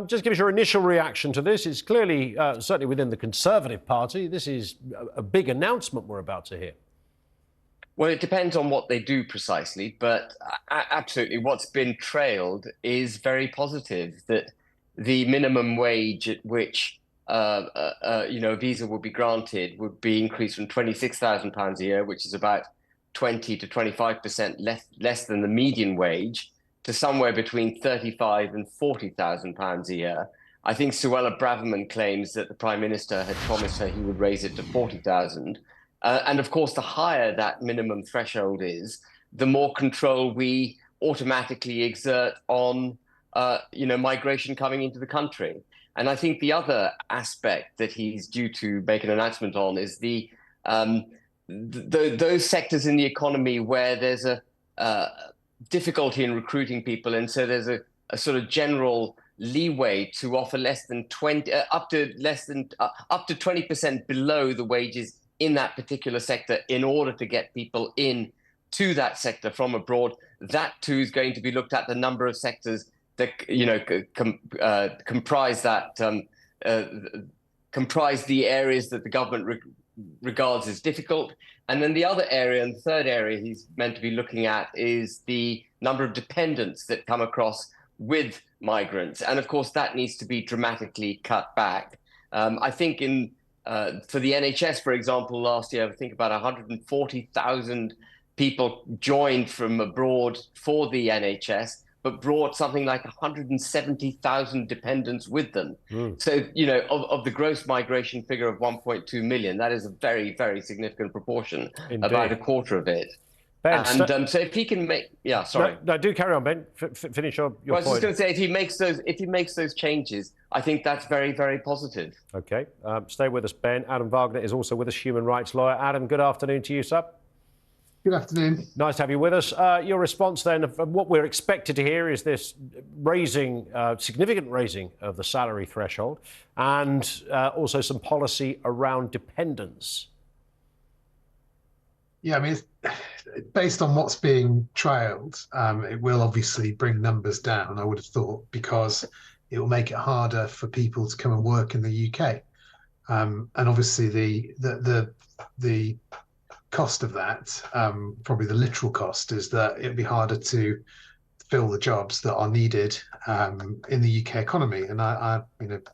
Just give us your initial reaction to this. It's clearly, certainly within the Conservative Party, this is a big announcement we're about to hear. Well, it depends on what they do precisely, but absolutely what's been trailed is very positive, that the minimum wage at which a visa would be granted would be increased from £26,000 a year, which is about 20 to 25% less than the median wage, to somewhere between 35 and 40,000 pounds a year. I think Suella Braverman claims that the Prime Minister had promised her he would raise it to 40,000. And of course, the higher that minimum threshold is, the more control we automatically exert on migration coming into the country. And I think the other aspect that he's due to make an announcement on is those sectors in the economy where there's a difficulty in recruiting people, and so there's a sort of general leeway to offer less than 20, up to 20% below the wages in that particular sector in order to get people in to that sector from abroad. That too is going to be looked at. The number of sectors that comprise the areas that the government regards as difficult. And then the other area, and the third area he's meant to be looking at, is the number of dependents that come across with migrants. And of course, that needs to be dramatically cut back. I think for the NHS, for example, last year, I think about 140,000 people joined from abroad for the NHS, but brought something like 170,000 dependents with them. So, of the gross migration figure of 1.2 million, that is a very, very significant proportion. Indeed. About a quarter of it. Ben, and so if he can make, sorry. No, do carry on, Ben. Finish your point. I was just going to say, if he makes those changes, I think that's very, very positive. Okay, stay with us, Ben. Adam Wagner is also with us, human rights lawyer. Adam, good afternoon to you, sir. Good afternoon. Nice to have you with us. Your response then, of what we're expected to hear is this significant raising of the salary threshold, and also some policy around dependence. Yeah, I mean, based on what's being trialled, it will obviously bring numbers down, I would have thought, because it will make it harder for people to come and work in the UK. And obviously the cost of that, probably the literal cost, is that it'd be harder to fill the jobs that are needed in the UK economy. And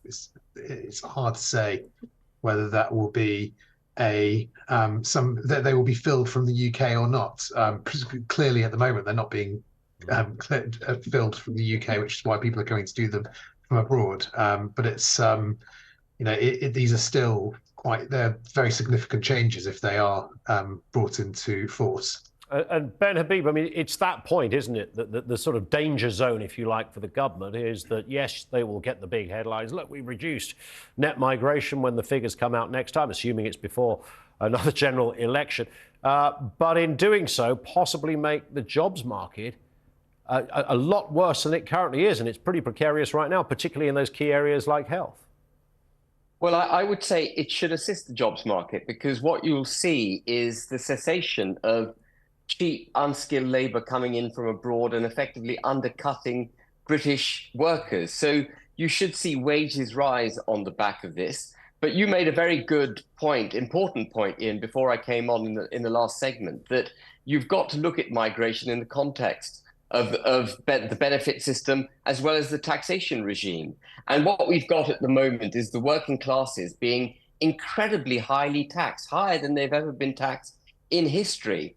it's hard to say whether that will be that they will be filled from the UK or not. Clearly, at the moment, they're not being filled from the UK, which is why people are coming to do them from abroad. But it's these are still they're very significant changes if they are brought into force. And Ben Habib, I mean, it's that point, isn't it, that the sort of danger zone, if you like, for the government is that, yes, they will get the big headlines. Look, we reduced net migration when the figures come out next time, assuming it's before another general election. But in doing so, possibly make the jobs market a lot worse than it currently is. And it's pretty precarious right now, particularly in those key areas like health. Well, I would say it should assist the jobs market, because what you'll see is the cessation of cheap, unskilled labour coming in from abroad and effectively undercutting British workers. So you should see wages rise on the back of this. But you made a very good point, important point, Ian, before I came on in the last segment, that you've got to look at migration in the context of the benefit system as well as the taxation regime. And what we've got at the moment is the working classes being incredibly highly taxed, higher than they've ever been taxed in history.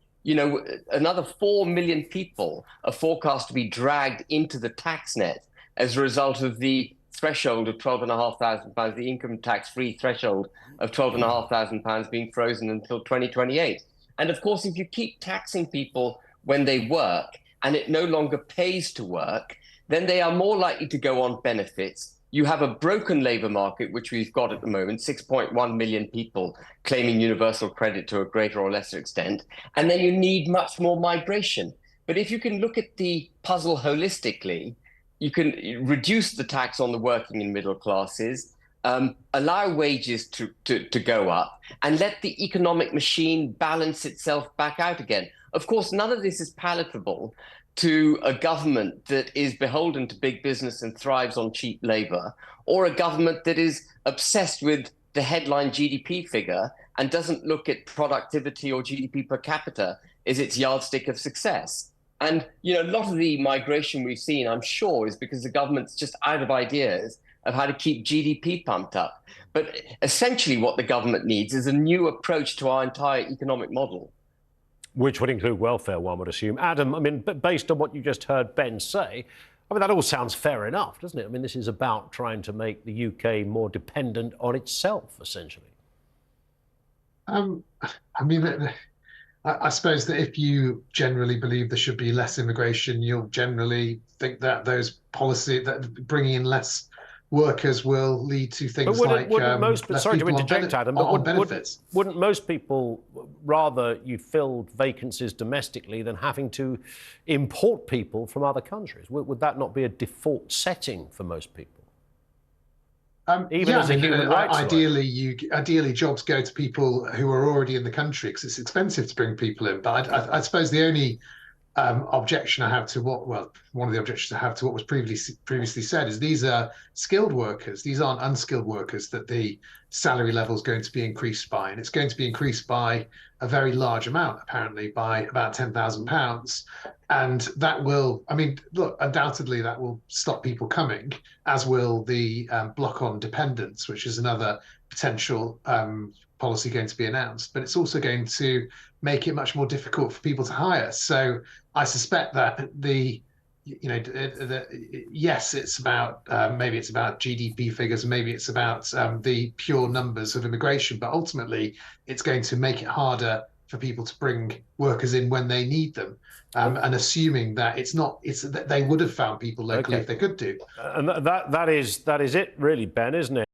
Another 4 million people are forecast to be dragged into the tax net as a result of the threshold of £12,500, the income tax-free threshold of £12,500 being frozen until 2028. And of course, if you keep taxing people when they work and it no longer pays to work, then they are more likely to go on benefits. You have a broken labour market, which we've got at the moment, 6.1 million people claiming universal credit to a greater or lesser extent, and then you need much more migration. But if you can look at the puzzle holistically, you can reduce the tax on the working and middle classes, allow wages to go up, and let the economic machine balance itself back out again. Of course, none of this is palatable to a government that is beholden to big business and thrives on cheap labor, or a government that is obsessed with the headline GDP figure and doesn't look at productivity or GDP per capita as its yardstick of success. And, a lot of the migration we've seen, I'm sure, is because the government's just out of ideas of how to keep GDP pumped up. But essentially what the government needs is a new approach to our entire economic model. Which would include welfare, one would assume. Adam, I mean, based on what you just heard Ben say, I mean, that all sounds fair enough, doesn't it? I mean, this is about trying to make the UK more dependent on itself, essentially. I mean, I suppose that if you generally believe there should be less immigration, you'll generally think that those policy that bringing in less workers will lead to things like sorry to interject, Adam, but benefits. Wouldn't most people rather you filled vacancies domestically than having to import people from other countries? Would that not be a default setting for most people? Ideally, jobs go to people who are already in the country because it's expensive to bring people in. But I suppose the only objection I have to one of the objections I have to what was previously said is these are skilled workers. These aren't unskilled workers that the salary level is going to be increased by, and it's going to be increased by a very large amount, apparently by about £10,000. And that will, I mean, look, undoubtedly that will stop people coming, as will the block on dependents, which is another potential policy going to be announced. But it's also going to make it much more difficult for people to hire. So I suspect that yes, it's about maybe it's about GDP figures, maybe it's about the pure numbers of immigration, but ultimately it's going to make it harder for people to bring workers in when they need them, and assuming that that they would have found people locally if they could do. And that is it, really, Ben, isn't it?